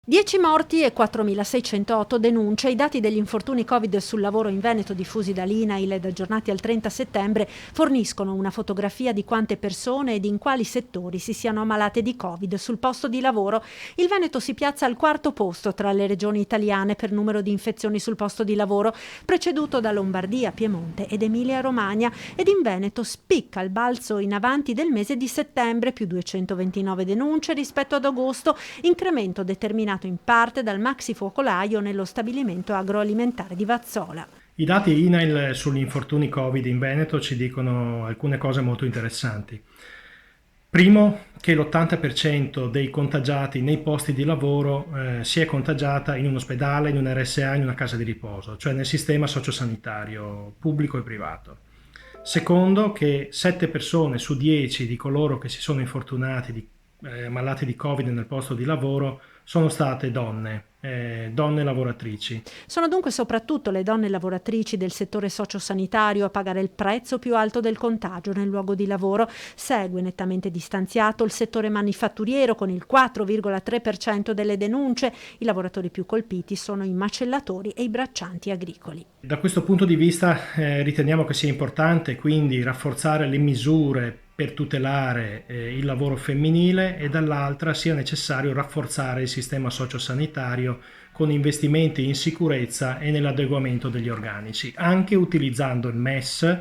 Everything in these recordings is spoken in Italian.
10 morti e 4.608 denunce. I dati degli infortuni Covid sul lavoro in Veneto diffusi dall'INAIL ed aggiornati al 30 settembre forniscono una fotografia di quante persone ed in quali settori si siano ammalate di Covid sul posto di lavoro. Il Veneto si piazza al quarto posto tra le regioni italiane per numero di infezioni sul posto di lavoro, preceduto da Lombardia, Piemonte ed Emilia-Romagna, ed in Veneto spicca il balzo in avanti del mese di settembre, più 229 denunce rispetto ad agosto, incremento determinato in parte dal maxi focolaio nello stabilimento agroalimentare di Vazzola. I dati INAIL sugli infortuni Covid in Veneto ci dicono alcune cose molto interessanti. Primo, che l'80% dei contagiati nei posti di lavoro si è contagiata in un ospedale, in un RSA, in una casa di riposo, cioè nel sistema sociosanitario pubblico e privato. Secondo, che 7 persone su 10 di coloro che si sono infortunati, ammalati di Covid nel posto di lavoro, sono state donne lavoratrici. Sono dunque soprattutto le donne lavoratrici del settore sociosanitario a pagare il prezzo più alto del contagio nel luogo di lavoro. Segue nettamente distanziato il settore manifatturiero con il 4,3% delle denunce. I lavoratori più colpiti sono i macellatori e i braccianti agricoli. Da questo punto di vista riteniamo che sia importante quindi rafforzare le misure per tutelare il lavoro femminile e dall'altra sia necessario rafforzare il sistema sociosanitario con investimenti in sicurezza e nell'adeguamento degli organici, anche utilizzando il MES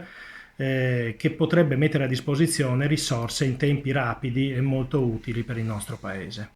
che potrebbe mettere a disposizione risorse in tempi rapidi e molto utili per il nostro Paese.